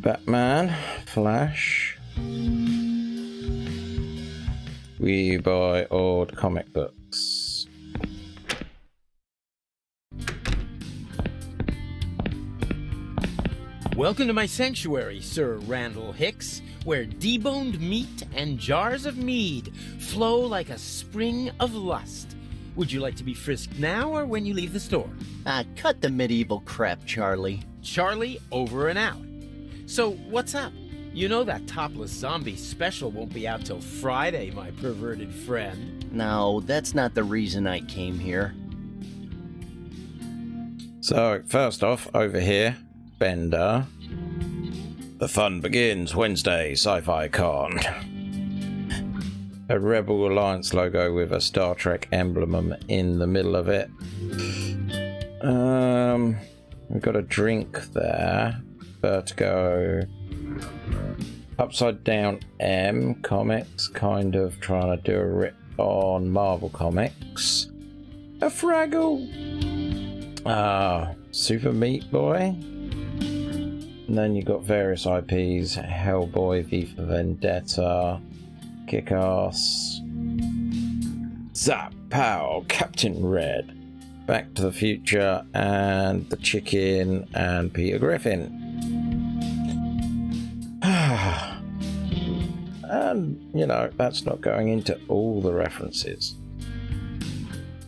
Batman, Flash. We buy old comic books. Welcome to my sanctuary, Sir Randal Hicks, where deboned meat and jars of mead flow like a spring of lust. Would you like to be frisked now or when you leave the store? Cut the medieval crap, Charlie. Charlie, over and out. So, what's up? You know that topless zombie special won't be out till Friday, my perverted friend. No, that's not the reason I came here. So, first off, over here, Bender. The fun begins Wednesday, Sci-Fi Con. A Rebel Alliance logo with a Star Trek emblem in the middle of it. We've got a drink there. Vertigo. Upside Down M Comics, kind of trying to do a rip on Marvel Comics. A Fraggle. Super Meat Boy. And then you've got various IPs, Hellboy, V for Vendetta, Kick-Ass, Zap, Pow, Captain Red, Back to the Future, and The Chicken, and Peter Griffin. And, you know, that's not going into all the references.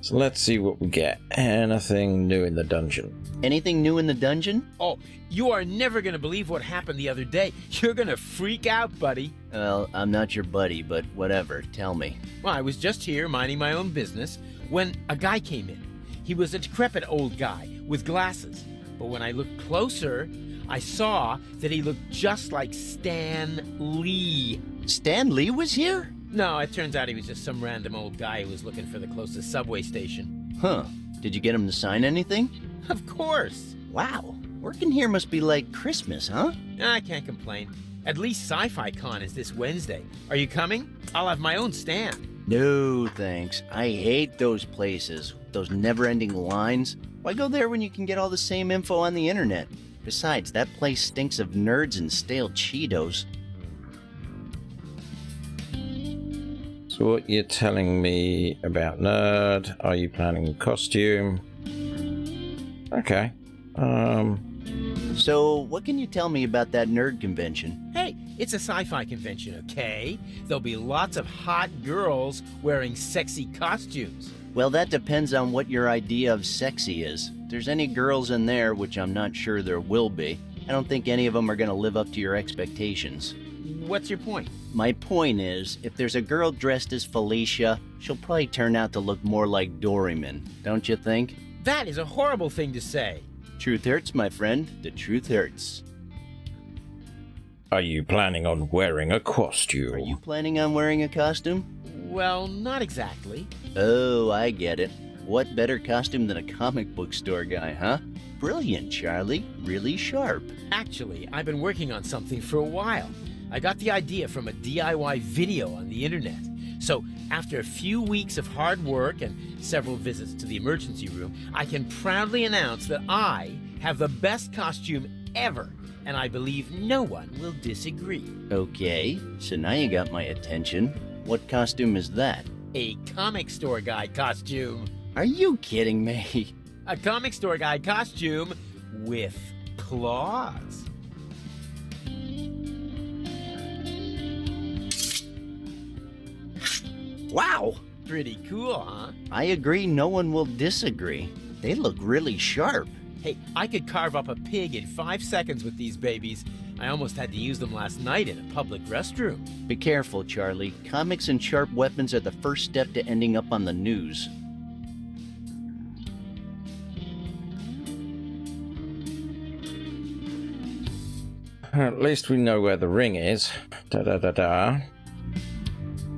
So let's see what we get. Anything new in the dungeon? Anything new in the dungeon? Oh, you are never going to believe what happened the other day. You're going to freak out, buddy. Well, I'm not your buddy, but whatever. Tell me. Well, I was just here minding my own business when a guy came in. He was a decrepit old guy with glasses. But when I looked closer, I saw that he looked just like Stan Lee. Stan Lee was here? No, it turns out he was just some random old guy who was looking for the closest subway station. Huh. Did you get him to sign anything? Of course. Wow. Working here must be like Christmas, huh? I can't complain. At least Sci-Fi Con is this Wednesday. Are you coming? I'll have my own stand. No, thanks. I hate those places. Those never-ending lines. Why go there when you can get all the same info on the internet? Besides, that place stinks of nerds and stale Cheetos. So what you're telling me about Nerd? Are you planning a costume? Okay. So, what can you tell me about that nerd convention? Hey, it's a sci-fi convention, okay? There'll be lots of hot girls wearing sexy costumes. Well, that depends on what your idea of sexy is. If there's any girls in there, which I'm not sure there will be, I don't think any of them are going to live up to your expectations. What's your point? My point is, if there's a girl dressed as Felicia, she'll probably turn out to look more like Doryman, don't you think? That is a horrible thing to say. Truth hurts, my friend. The truth hurts. Are you planning on wearing a costume? Are you planning on wearing a costume? Well, not exactly. Oh, I get it. What better costume than a comic book store guy, huh? Brilliant, Charlie. Really sharp. Actually, I've been working on something for a while. I got the idea from a DIY video on the internet. So, after a few weeks of hard work and several visits to the emergency room, I can proudly announce that I have the best costume ever, and I believe no one will disagree. Okay, so now you got my attention. What costume is that? A comic store guy costume. Are you kidding me? A comic store guy costume with claws. Wow! Pretty cool, huh? I agree, no one will disagree. They look really sharp. Hey, I could carve up a pig in 5 seconds with these babies. I almost had to use them last night in a public restroom. Be careful, Charlie. Comics and sharp weapons are the first step to ending up on the news. At least we know where the ring is. Da-da-da-da.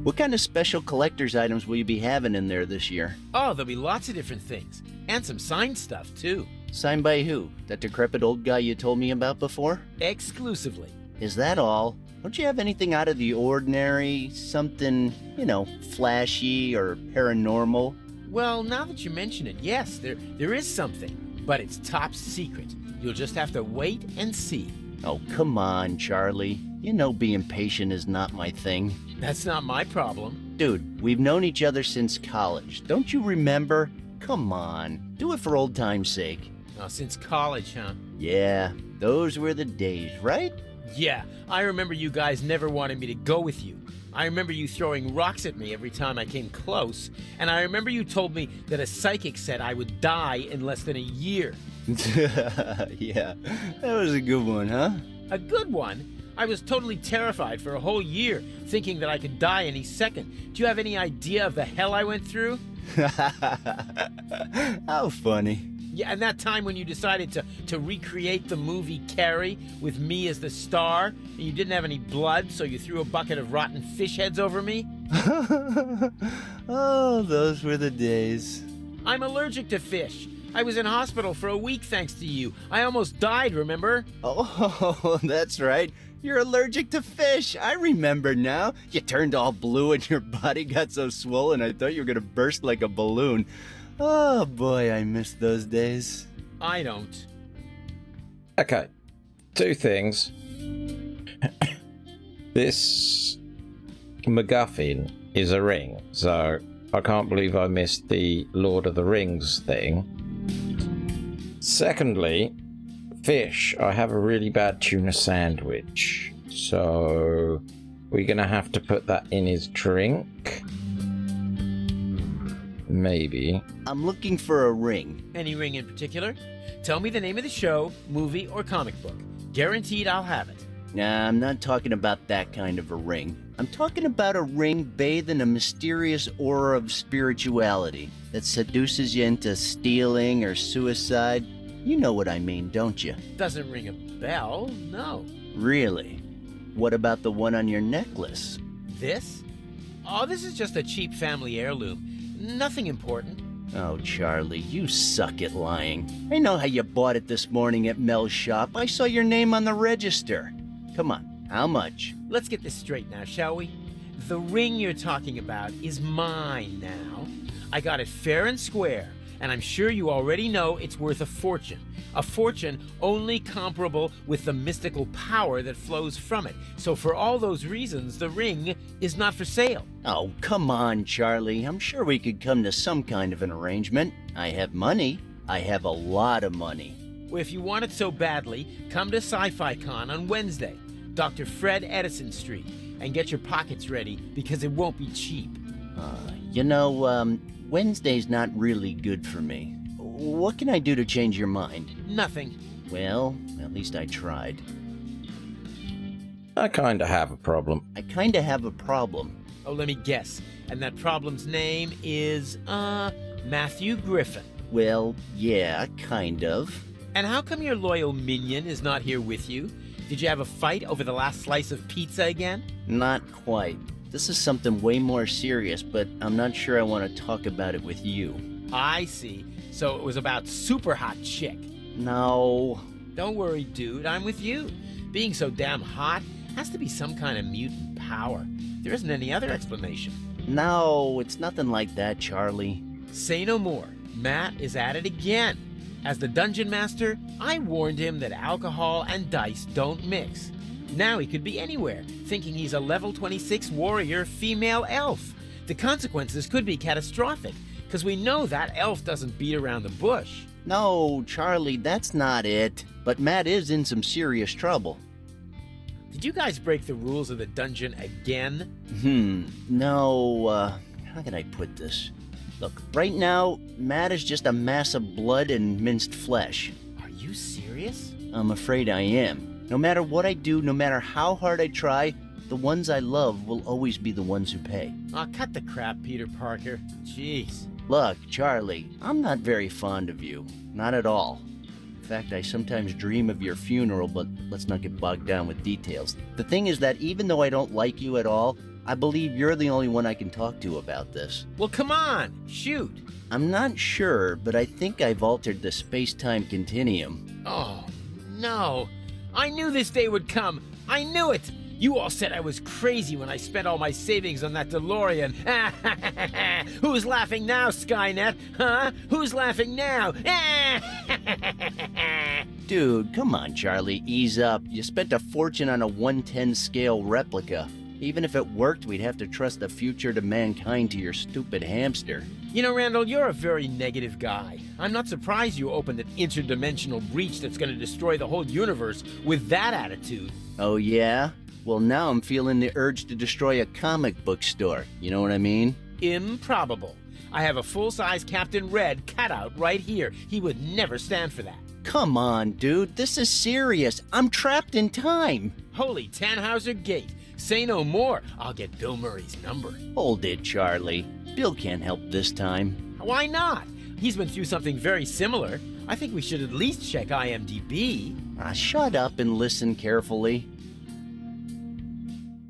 What kind of special collector's items will you be having in there this year? Oh, there'll be lots of different things. And some signed stuff, too. Signed by who? That decrepit old guy you told me about before? Exclusively. Is that all? Don't you have anything out of the ordinary? Something, flashy or paranormal? Well, now that you mention it, yes, there is something. But it's top secret. You'll just have to wait and see. Oh, come on, Charlie. You know being patient is not my thing. That's not my problem. Dude, we've known each other since college. Don't you remember? Come on. Do it for old time's sake. Oh, since college, huh? Yeah, those were the days, right? Yeah, I remember you guys never wanted me to go with you. I remember you throwing rocks at me every time I came close, and I remember you told me that a psychic said I would die in less than a year. Yeah, that was a good one, huh? A good one? I was totally terrified for a whole year, thinking that I could die any second. Do you have any idea of the hell I went through? How funny. Yeah, and that time when you decided to recreate the movie Carrie with me as the star, and you didn't have any blood, so you threw a bucket of rotten fish heads over me? Oh, those were the days. I'm allergic to fish. I was in hospital for a week thanks to you. I almost died, remember? Oh, that's right. You're allergic to fish. I remember now. You turned all blue and your body got so swollen I thought you were going to burst like a balloon. Oh boy, I miss those days. I don't. Okay, two things. This MacGuffin is a ring, so I can't believe I missed the Lord of the Rings thing. Secondly, fish. I have a really bad tuna sandwich, so we're gonna have to put that in his drink. Maybe. I'm looking for a ring. Any ring in particular? Tell me the name of the show, movie, or comic book. Guaranteed I'll have it. Nah, I'm not talking about that kind of a ring. I'm talking about a ring bathed in a mysterious aura of spirituality that seduces you into stealing or suicide. You know what I mean, don't you? Doesn't ring a bell, no. Really? What about the one on your necklace? This? Oh, this is just a cheap family heirloom. Nothing important. Oh, Charlie, you suck at lying. I know how you bought it this morning at Mel's shop. I saw your name on the register. Come on, how much? Let's get this straight now, shall we? The ring you're talking about is mine now. I got it fair and square, and I'm sure you already know it's worth a fortune. A fortune only comparable with the mystical power that flows from it. So for all those reasons, the ring is not for sale. Oh, come on, Charlie. I'm sure we could come to some kind of an arrangement. I have money. I have a lot of money. Well, if you want it so badly, come to Sci-Fi Con on Wednesday, Dr. Fred Edison Street, and get your pockets ready because it won't be cheap. Wednesday's not really good for me. What can I do to change your mind? Nothing. Well, at least I tried. I kinda have a problem. I kinda have a problem. Oh, let me guess. And that problem's name is, Matthew Griffin. Well, yeah, kind of. And how come your loyal minion is not here with you? Did you have a fight over the last slice of pizza again? Not quite. This is something way more serious, but I'm not sure I want to talk about it with you. I see. So it was about super hot chick. No. Don't worry, dude. I'm with you. Being so damn hot has to be some kind of mutant power. There isn't any other explanation. No, it's nothing like that, Charlie. Say no more. Matt is at it again. As the dungeon master, I warned him that alcohol and dice don't mix. Now he could be anywhere, thinking he's a level 26 warrior female elf. The consequences could be catastrophic, because we know that elf doesn't beat around the bush. No, Charlie, that's not it. But Matt is in some serious trouble. Did you guys break the rules of the dungeon again? No, how can I put this? Look, right now, Matt is just a mass of blood and minced flesh. Are you serious? I'm afraid I am. No matter what I do, no matter how hard I try, the ones I love will always be the ones who pay. Aw, cut the crap, Peter Parker. Jeez. Look, Charlie, I'm not very fond of you. Not at all. In fact, I sometimes dream of your funeral, but let's not get bogged down with details. The thing is that even though I don't like you at all, I believe you're the only one I can talk to about this. Well, come on, shoot. I'm not sure, but I think I've altered the space-time continuum. Oh, no. I knew this day would come. I knew it. You all said I was crazy when I spent all my savings on that DeLorean. Who's laughing now, Skynet? Huh? Who's laughing now? Dude, come on, Charlie, ease up. You spent a fortune on a 1/10 scale replica. Even if it worked, we'd have to trust the future to mankind to your stupid hamster. You know, Randall, you're a very negative guy. I'm not surprised you opened an interdimensional breach that's going to destroy the whole universe with that attitude. Oh, yeah? Well, now I'm feeling the urge to destroy a comic book store. You know what I mean? Improbable. I have a full-size Captain Red cutout right here. He would never stand for that. Come on, dude. This is serious. I'm trapped in time. Holy Tannhauser Gate. Say no more. I'll get Bill Murray's number. Hold it, Charlie. Bill can't help this time. Why not? He's been through something very similar. I think we should at least check IMDb. Shut up and listen carefully.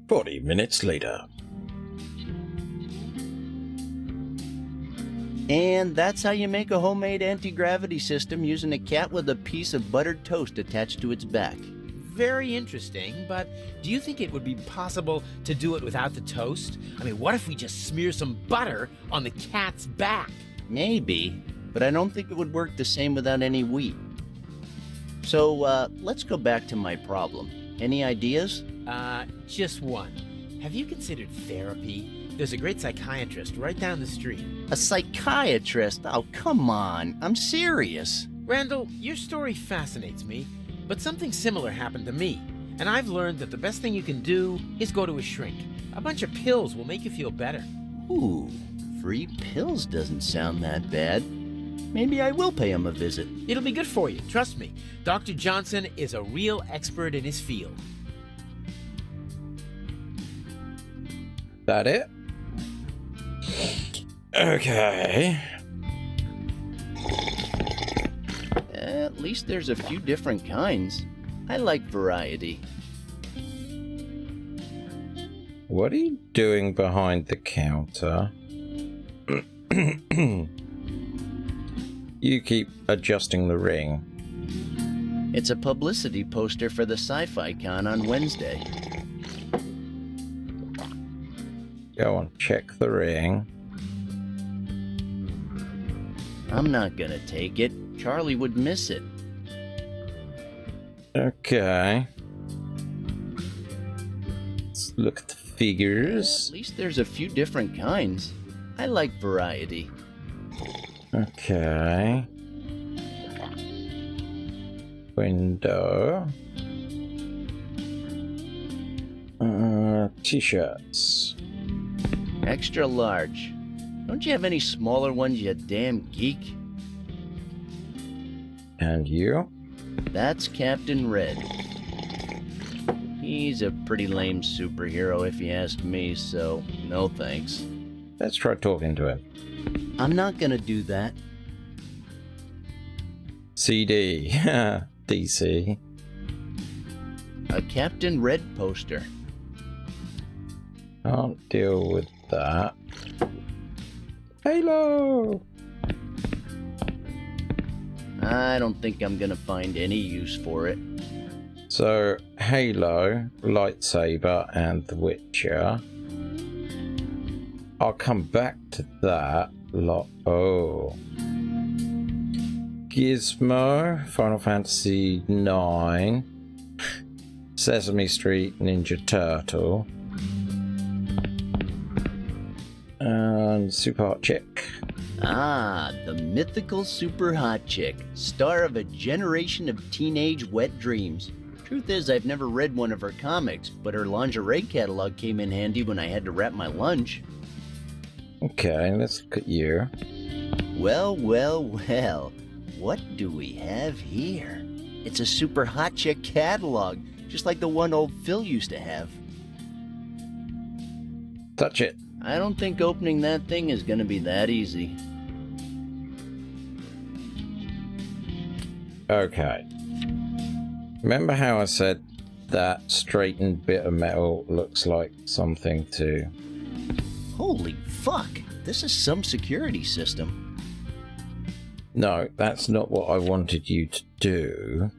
40 minutes later. And that's how you make a homemade anti-gravity system using a cat with a piece of buttered toast attached to its back. Very interesting, but do you think it would be possible to do it without the toast? I mean, what if we just smear some butter on the cat's back? Maybe, but I don't think it would work the same without any wheat. So, let's go back to my problem. Any ideas? Just one. Have you considered therapy? There's a great psychiatrist right down the street. A psychiatrist? Oh, come on. I'm serious. Randall, your story fascinates me, but something similar happened to me, and I've learned that the best thing you can do is go to a shrink. A bunch of pills will make you feel better. Ooh, free pills doesn't sound that bad. Maybe I will pay him a visit. It'll be good for you, trust me. Dr. Johnson is a real expert in his field. That it? Okay. At least there's a few different kinds. I like variety. What are you doing behind the counter? You keep adjusting the ring. It's a publicity poster for the Sci-Fi Con on Wednesday. Go on, check the ring. I'm not gonna take it. Charlie would miss it. Okay. Let's look at the figures. At least there's a few different kinds. I like variety. Okay. Window. T-shirts. Extra large. Don't you have any smaller ones, you damn geek? And you? That's Captain Red. He's a pretty lame superhero if you ask me, so no thanks. Let's try talking to him. I'm not gonna do that. CD. DC. A Captain Red poster. Can't deal with that. Halo! I don't think I'm gonna find any use for it. So, Halo, lightsaber, and The Witcher. I'll come back to that. Oh. Gizmo, Final Fantasy 9. Sesame Street, Ninja Turtle. And Super Hot Chick. Ah, the mythical super hot chick, star of a generation of teenage wet dreams. Truth is, I've never read one of her comics, but her lingerie catalog came in handy when I had to wrap my lunch. Okay, let's look at you. Well, well, well. What do we have here? It's a super hot chick catalog, just like the one old Phil used to have. Touch it. I don't think opening that thing is gonna be that easy. Okay. Remember how I said that straightened bit of metal looks like something to... Holy fuck, this is some security system. No, that's not what I wanted you to do.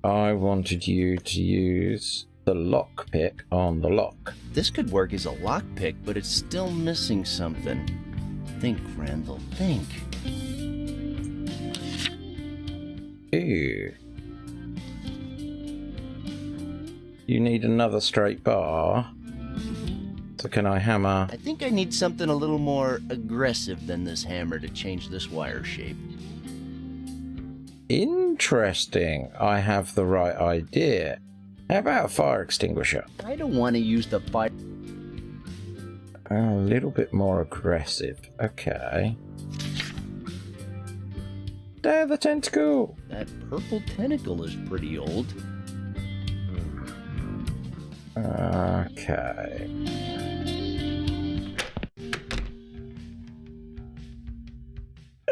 I wanted you to use the lockpick on the lock. This could work as a lockpick, but it's still missing something. Think, Randall, think. Ooh. You need another straight bar. So can I hammer? I think I need something a little more aggressive than this hammer to change this wire shape. Interesting. I have the right idea. How about a fire extinguisher? I don't want to use the fire. A little bit more aggressive. Okay. There, the tentacle! That purple tentacle is pretty old. Okay.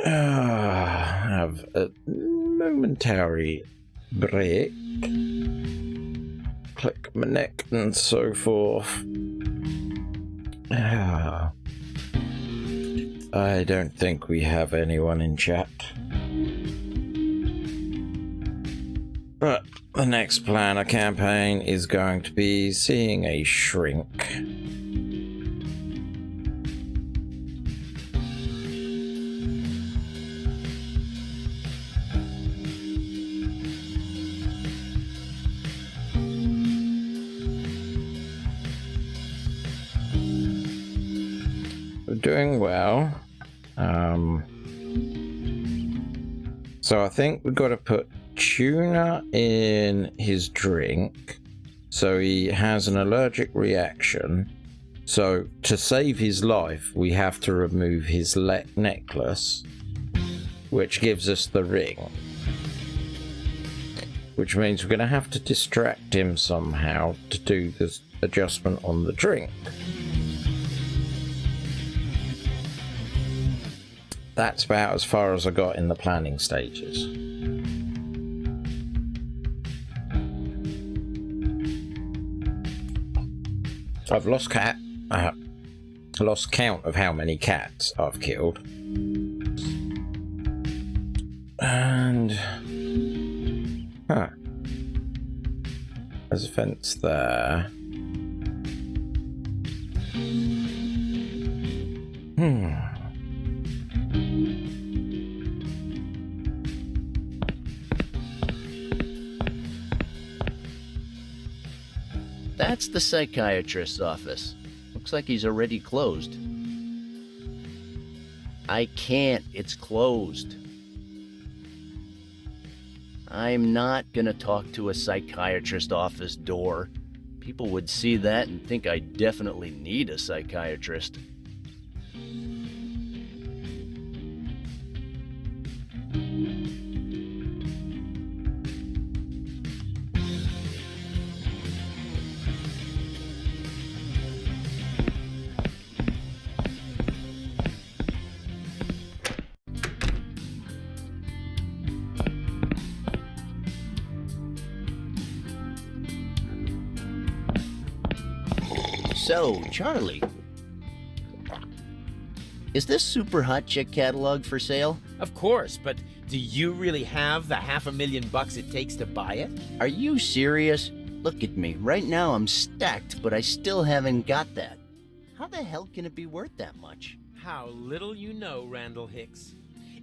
Have a momentary break. Click my neck and so forth. I don't think we have anyone in chat. But the next planner campaign is going to be seeing a shrink. We're doing well. So I think we've got to put tuna in his drink so he has an allergic reaction. So to save his life we have to remove his necklace, which gives us the ring, which means we're going to have to distract him somehow to do this adjustment on the drink. That's about as far as I got in the planning stages. I've lost count of how many cats I've killed. And there's a fence there. That's the psychiatrist's office. Looks like he's already closed. I can't. It's closed. I'm not gonna talk to a psychiatrist's office door. People would see that and think I definitely need a psychiatrist. So, Charlie, is this Super Hot Chick catalog for sale? Of course, but do you really have the $500,000 it takes to buy it? Are you serious? Look at me. Right now I'm stacked, but I still haven't got that. How the hell can it be worth that much? How little you know, Randall Hicks.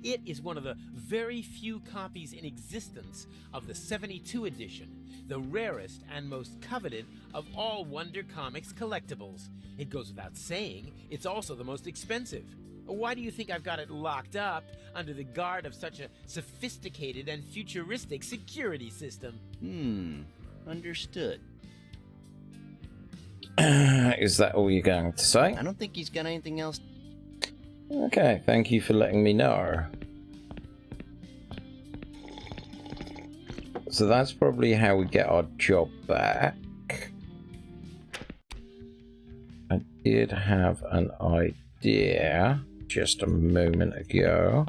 It is one of the very few copies in existence of the 72 edition, the rarest and most coveted of all Wonder Comics collectibles. It goes without saying, it's also the most expensive. Why do you think I've got it locked up under the guard of such a sophisticated and futuristic security system? Understood. Is that all you're going to say? I don't think he's got anything else. Okay, thank you for letting me know. So that's probably how we get our job back. I did have an idea just a moment ago.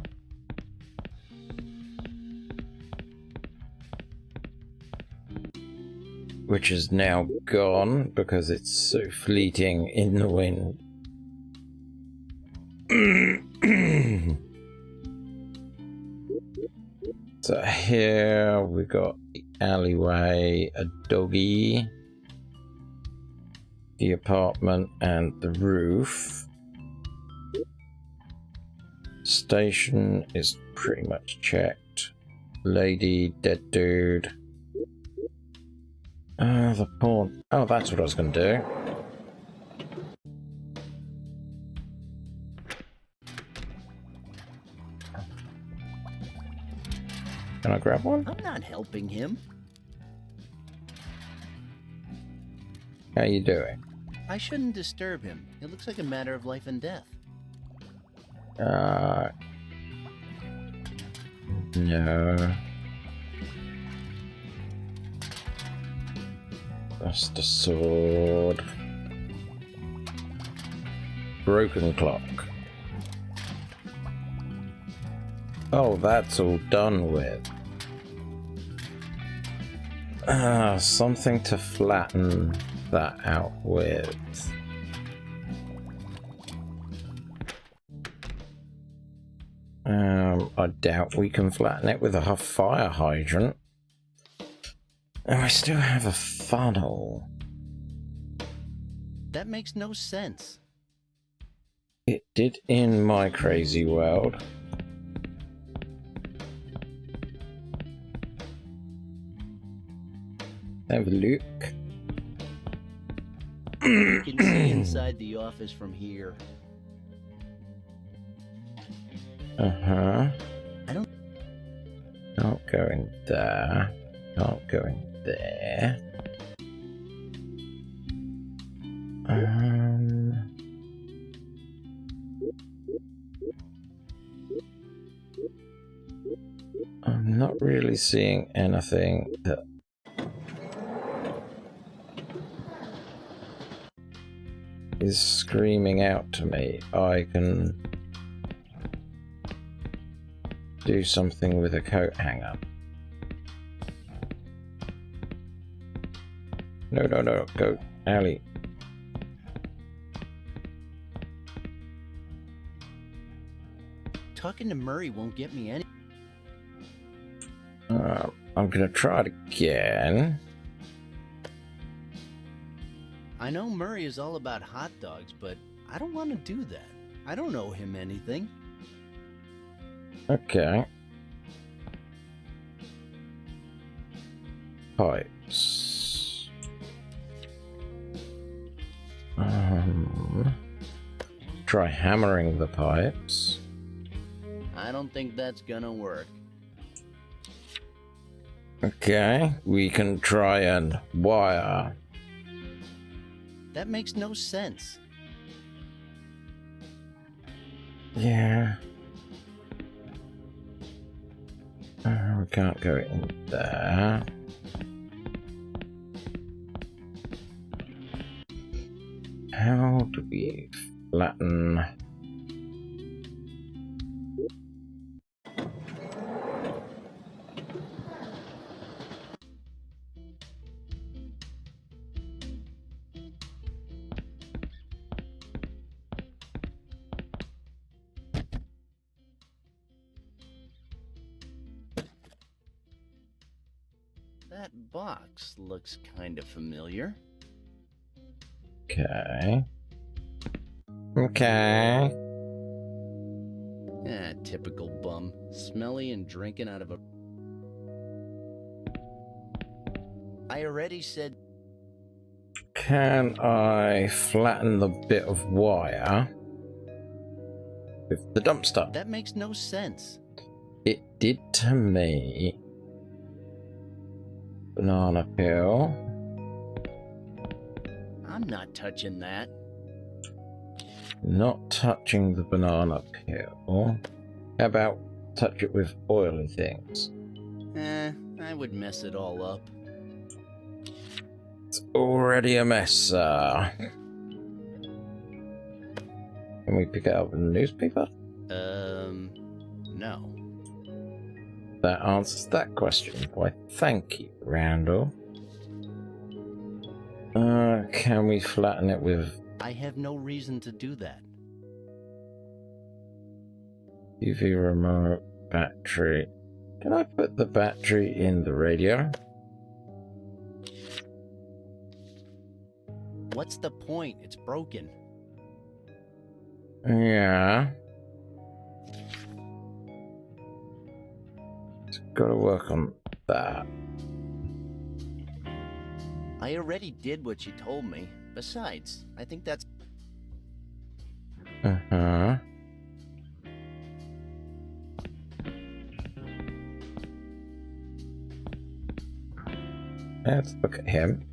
Which is now gone because it's so fleeting in the wind. So here we got the alleyway, a doggy, the apartment and the roof. Station is pretty much checked. Lady, dead dude. The pawn. Oh, that's what I was going to do. Can I grab one? I'm not helping him. How you doing? I shouldn't disturb him. It looks like a matter of life and death. No. That's the sword. Broken clock. Oh, that's all done with. Something to flatten that out with. I doubt we can flatten it with a fire hydrant. Oh, I still have a funnel. That makes no sense. It did in my crazy world. Have a look. You can see inside the office from here. Uh-huh. I don't... Not going there. Not going there. I'm not really seeing anything that is screaming out to me. I can do something with a coat hanger. No, no, no, go, alley. Talking to Murray won't get me any... I'm gonna try it again. I know Murray is all about hot dogs, but I don't want to do that. I don't owe him anything. Okay. Pipes. Try hammering the pipes. I don't think that's gonna work. Okay, we can try and wire. That makes no sense. Yeah. We can't go in there. How do we flatten? That box looks kind of familiar. Okay. Okay. Typical bum. Smelly and drinking out of a... I already said... Can I flatten the bit of wire with the dumpster? That makes no sense. It did to me. Banana peel. I'm not touching that. Not touching the banana peel. How about touch it with oily things? I would mess it all up. It's already a mess, sir. Can we pick it up in the newspaper? No. That answers that question. Why, thank you, Randal. Can we flatten it with... I have no reason to do that. TV remote, battery. Can I put the battery in the radio? what's the point? It's broken. Yeah. Gotta work on that. I already did what you told me. Besides, I think that's... Uh-huh. Let's look at him.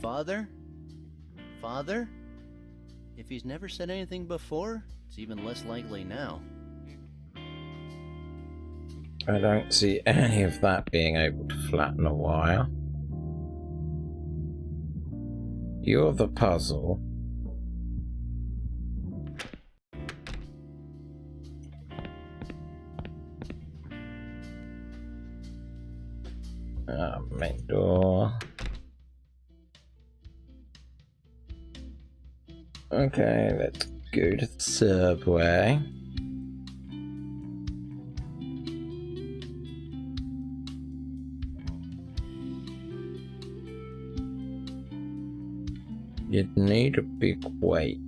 Father? Father? If he's never said anything before, it's even less likely now. I don't see any of that being able to flatten a wire. You're the puzzle. Main door. Okay, let's go to the subway. You'd need a big weight.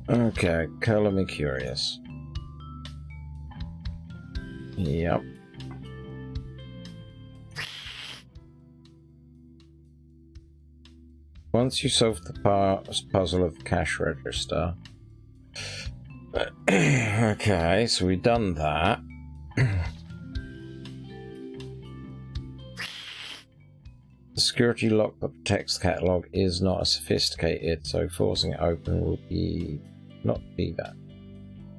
Okay, color me curious. Yep. Once you solve the puzzle of the cash register. Okay, so we've done that. The security lock that protects the catalogue is not as sophisticated, so forcing it open will not be that.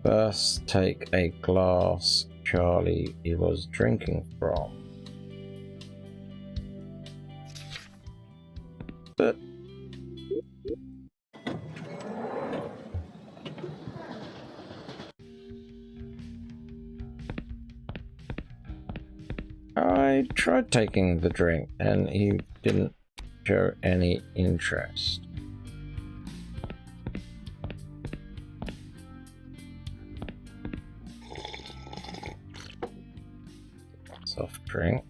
First, take a glass Charlie was drinking from. But I tried taking the drink and he didn't show any interest. Soft drink.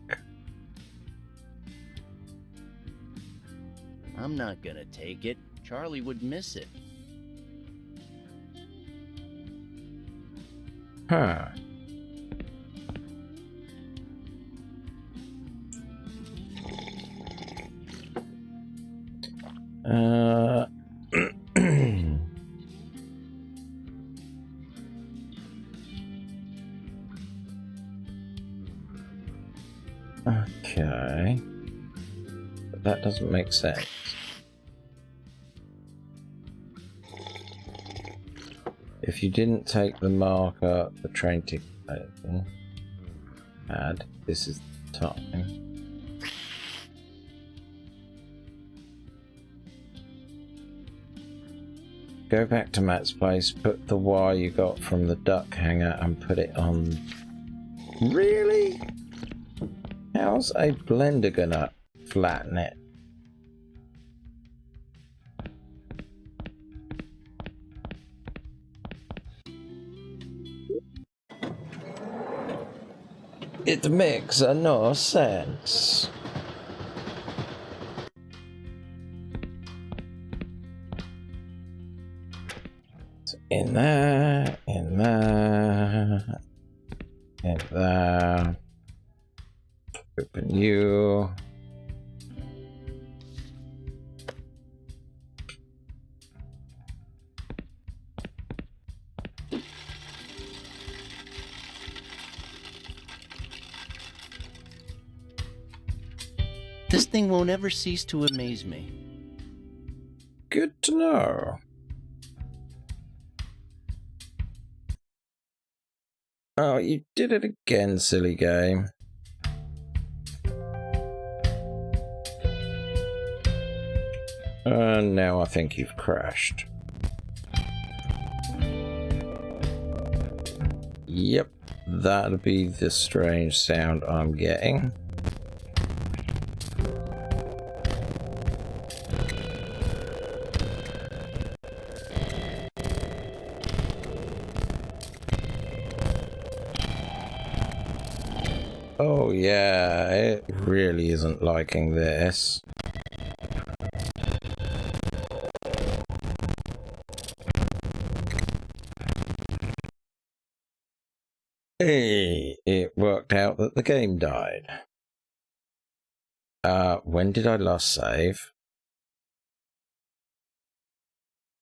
I'm not gonna take it. Charlie would miss it. Huh. Okay. But that doesn't make sense. If you didn't take the marker, the train ticket had, this is the time. Go back to Matt's place, put the wire you got from the duck hanger and put it on. Really? How's a blender gonna flatten it? It makes no sense. So in there, in there, in there. Open you. This thing won't ever cease to amaze me. Good to know. Oh, you did it again, silly game. And now I think you've crashed. Yep, that'll be the strange sound I'm getting. Oh yeah, it really isn't liking this. Hey, it worked out that the game died. When did I last save?